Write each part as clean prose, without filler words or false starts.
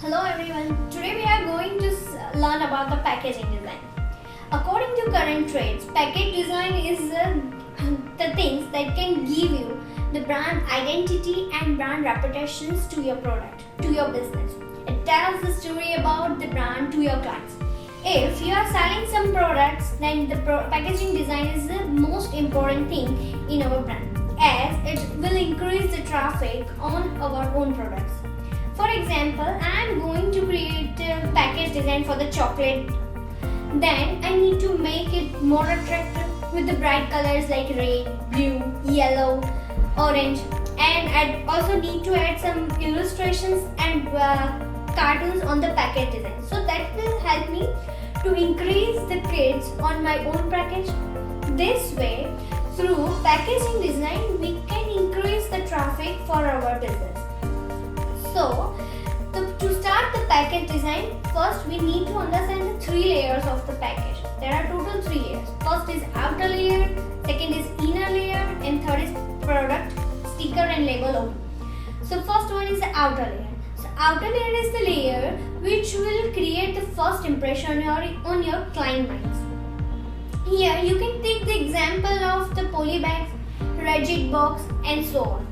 Hello everyone. Today we are going to learn about the packaging design. According to current trends, package design is the things that can give you the brand identity and brand reputations to your product, to your business. It tells the story about the brand to your clients. If you are selling some products, then the packaging design is the most important thing in our brand, as it will increase the traffic on our own products. For example, I am going to create a package design for the chocolate. Then I need to make it more attractive with the bright colors like red, blue, yellow, orange, and I also need to add some illustrations and cartoons on the package design. So that will help me to increase the clicks on my own package. This way, through packaging design, we can increase the traffic for our business. So, to start the package design, first we need to understand the three layers of the package. There are total three layers. First is outer layer, second is inner layer, and third is product, sticker and label only. So first one is the outer layer. So outer layer is the layer which will create the first impression on your client minds. Here you can take the example of the poly bags, rigid box and so on.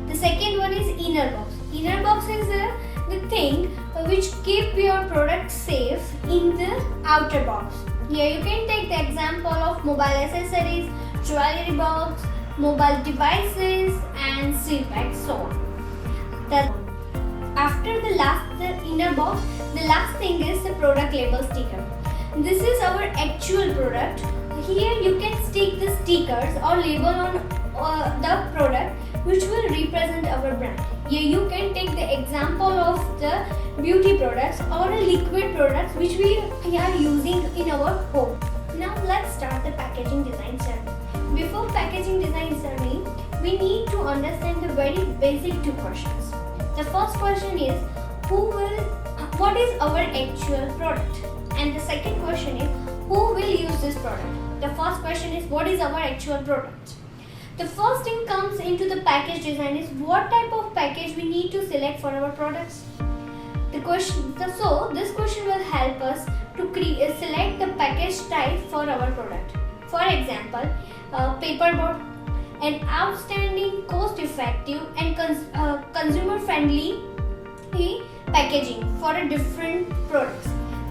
The second one is inner box. Inner box is the thing which keep your product safe in the outer box. Here you can take the example of mobile accessories, jewelry box, mobile devices and seal bags, so on. After the inner box, the last thing is the product label sticker. This is our actual product. Here you can stick the stickers or label on the product which will represent our brand. Here you can take the example of the beauty products or liquid products which we are using in our home. Now let's start the packaging design journey. Before packaging design journey, we need to understand the very basic two questions. The first question is what is our actual product? And the second question is who will use this product? The first question is what is our actual product? The first thing comes into the package design is what type of package we need to select for our products. This question will help us to select the package type for our product. For example, paperboard, an outstanding, cost-effective and consumer-friendly packaging for a different products.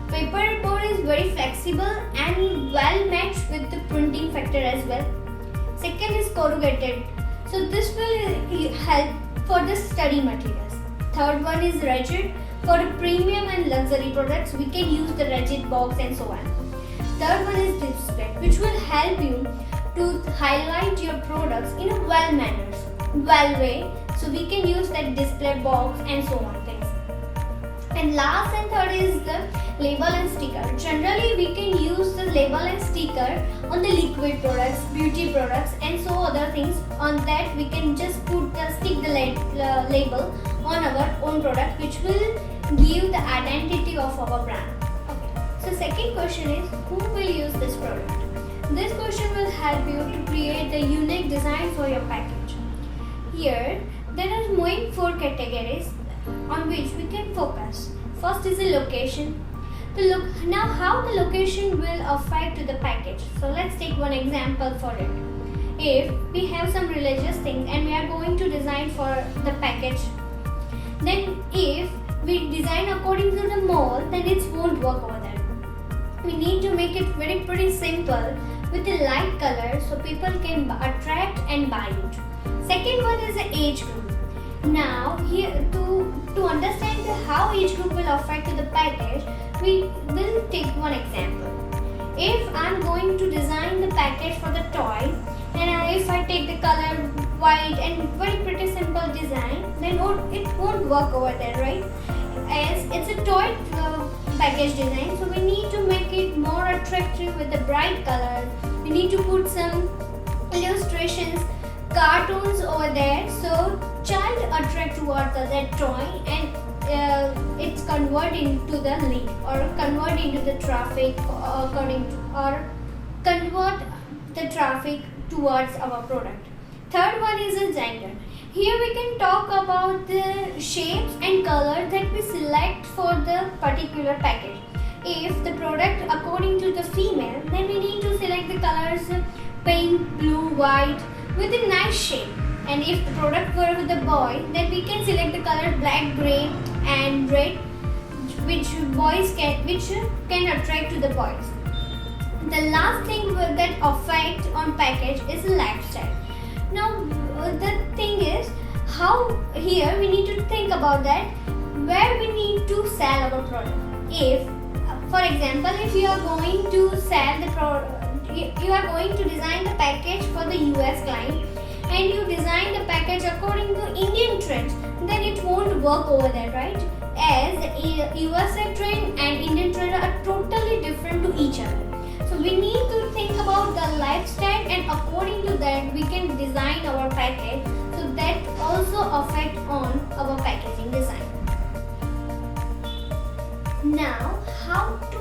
Paperboard is very flexible and well matched with the printing factor as well. Second is corrugated. So this will help for the study materials. Third one is rigid. For premium and luxury products, we can use the rigid box and so on. Third one is display, which will help you to highlight your products in a well way. So we can use that display box and so on things. And last and third is the label and sticker. Generally, we can use the label and sticker on the liquid products, beauty products, and so other things. On that, we can just stick the label on our own product, which will give the identity of our brand. Okay. So, second question is who will use this product? This question will help you to create the unique design for your package. Here, there are main four categories on which we can focus. First is the location. Now how the location will affect the package. So let's take one example for it. If we have some religious things and we are going to design for the package, then if we design according to the mall, then it won't work over there. We need to make it pretty simple with a light color so people can attract and buy it. Second one is the age group. Now here to understand how each group will affect the package, we will take one example. If I am going to design the package for the toy, and if I take the color white and very pretty simple design, then it won't work over there, right? As it's a toy package design, so we need to make it more attractive with the bright colors. We need to put some illustrations, cartoons over there, so child attract towards that toy and it's converting to the lead or convert into the traffic convert the traffic towards our product. Third one is a gender. Here we can talk about the shapes and colors that we select for the particular package. If the product according to the female, then we need to select the colors pink, blue, white with a nice shape. And if the product were with the boy, then we can select the color black, grey and red, which can attract to the boys. The last thing that affect on package is lifestyle. Now the thing is, how here we need to think about that where we need to sell our product. If for example, if you are going to sell the product, you are going to design the package for the US client and you design the package according to Indian trends, then it won't work over there, right? As USA trend and Indian trend are totally different to each other. So we need to think about the lifestyle, and according to that we can design our package. So that also affect on our packaging design. Now, how to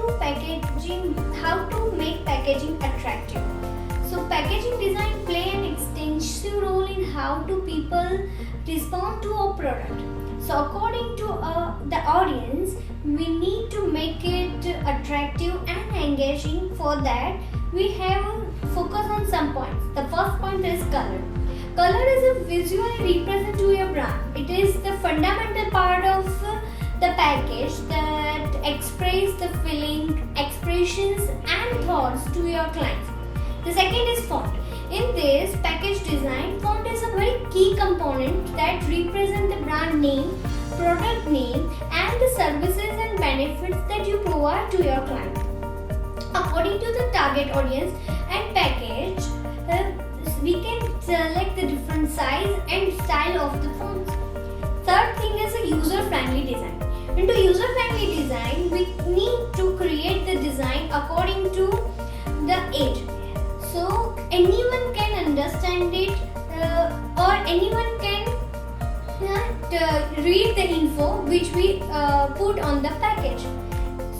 make packaging attractive. So packaging design play an extensive role in how do people respond to a product. So according to the audience, we need to make it attractive and engaging. For that, we have focus on some points. The first point is color. Color is a visually represent to your brand. It is the fundamental part of the package that express the feeling, expressions and thoughts to your clients. The second is font. In this package design, font is a very key component that represent the brand name, product name and the services and benefits that you provide to your client. According to the target audience and package, we can select the different size and style of the fonts. Third thing is a user-friendly design. Into user-friendly design, we need to create the design according to the age. So anyone can understand it or anyone can read the info which we put on the package.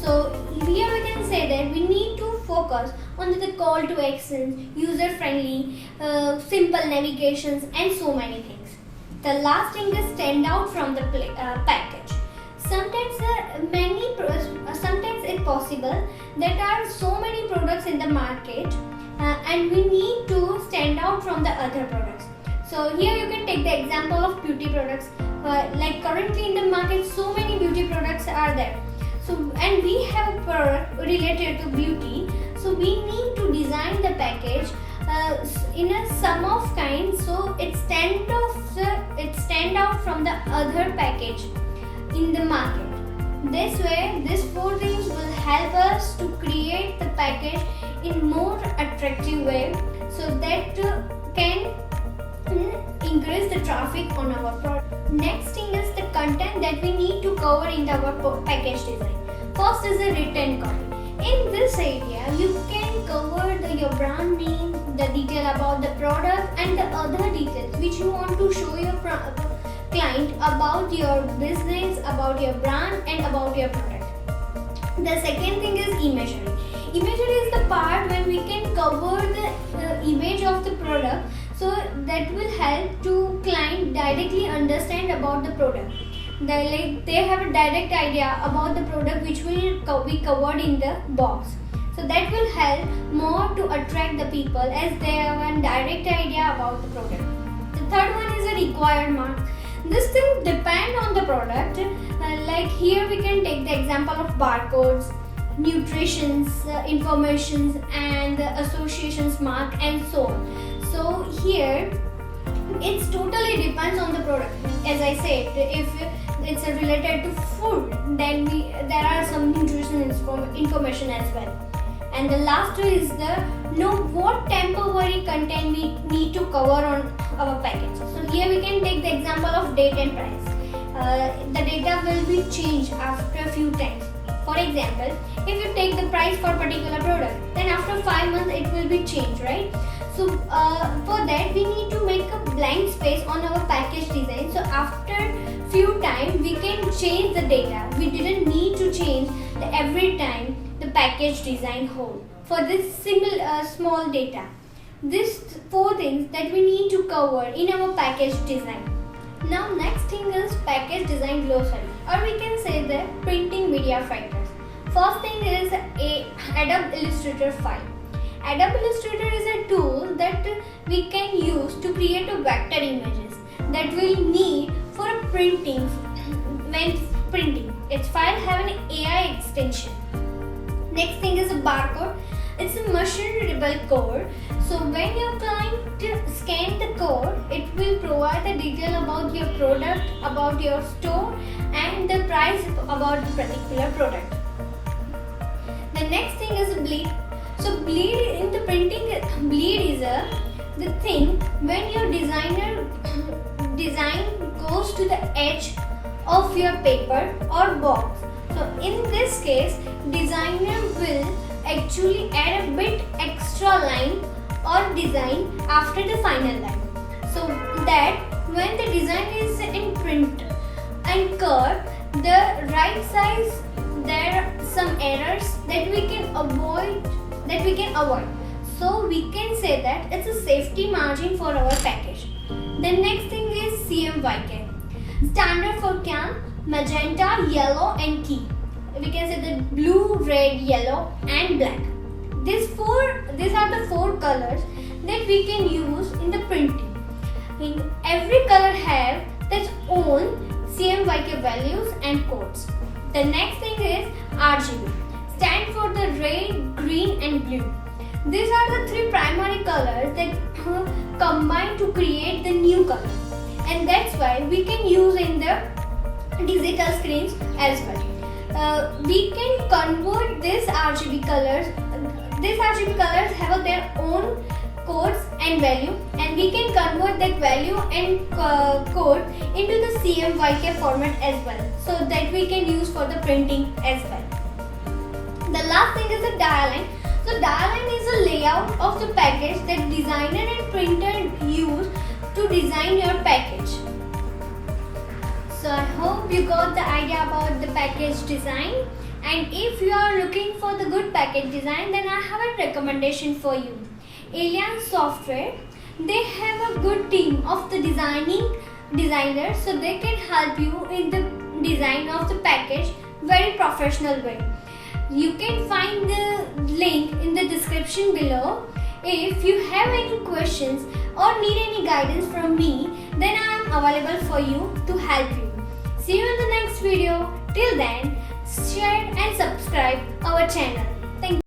So here we can say that we need to focus on the call to action, user-friendly, simple navigations and so many things. The last thing is stand out from the package. Sometimes it's possible there are so many products in the market and we need to stand out from the other products. So here you can take the example of beauty products. Like currently in the market, so many beauty products are there. So and we have a product related to beauty. So we need to design the package in a sum of kinds, so it stand out from the other package in the market. This way, these four things will help us to create the package in more attractive way, so that can increase the traffic on our product. Next thing is the content that we need to cover in our package design. First is the written copy. In this area, you can cover your brand name, the detail about the product and the other details which you want to show your client about your business, about your brand and about your product. The second thing is imagery. Imagery is the part when we can cover the image of the product, so that will help to client directly understand about the product. They have a direct idea about the product which will be covered in the box. So that will help more to attract the people as they have a direct idea about the product. The third one is a required mark. This thing depend on the product. Like here we can take the example of barcodes, nutritions, informations and associations mark and so on. So here it's totally depends on the product. As I said, if it's related to food, then there are some nutrition information as well. And the last is the know what temporary content we need to cover on our package. So here we can take the example of date and price. The data will be changed after a few times. For example, if you take the price for a particular product, then after 5 months it will be changed, right? So for that we need to make a blank space on our package design. So after few times we can change the data. We didn't need to change every time the package design whole. For this small data, these four things that we need to cover in our package design. Now next thing is package design glossary, or we can say the printing media fighters. First thing is a Adobe Illustrator file. Adobe Illustrator is a tool that we can use to create a vector images that we'll need for printing. When printing, its file have an AI extension. Next thing is a barcode. It's a machine readable code. So when your client scan the code, it will provide the detail about your product, about your store, and the price about the particular product. The next thing is bleed. So bleed in the printing, bleed is the thing when your design goes to the edge of your paper or box. So in this case, designer will actually add a bit extra line or design after the final line, so that when the design is in print and cut the right size, there are some errors that we can avoid. So we can say that it's a safety margin for our package. The next thing is CMYK, standard for can, magenta, yellow and key. We can say the blue, red, yellow and black. These are the four colors that we can use in the printing. In every color have its own CMYK values and codes. The next thing is RGB, stand for the red, green and blue. These are the three primary colors that combine to create the new color, and that's why we can use in the digital screens as well. We can convert these RGB colors. These RGB colors have their own codes and value, and we can convert that value and code into the CMYK format as well, so that we can use for the printing as well. The last thing is the dialine. So dialine is a layout of the package that designer and printer use to design your package. So I hope you got the idea about the package design, and if you are looking for the good package design, then I have a recommendation for you. Allianz Software, they have a good team of the designers, so they can help you in the design of the package very professional way. You can find the link in the description below. If you have any questions or need any guidance from me, then I am available for you to help you. See you in the next video. Till then, share and subscribe our channel. Thank you.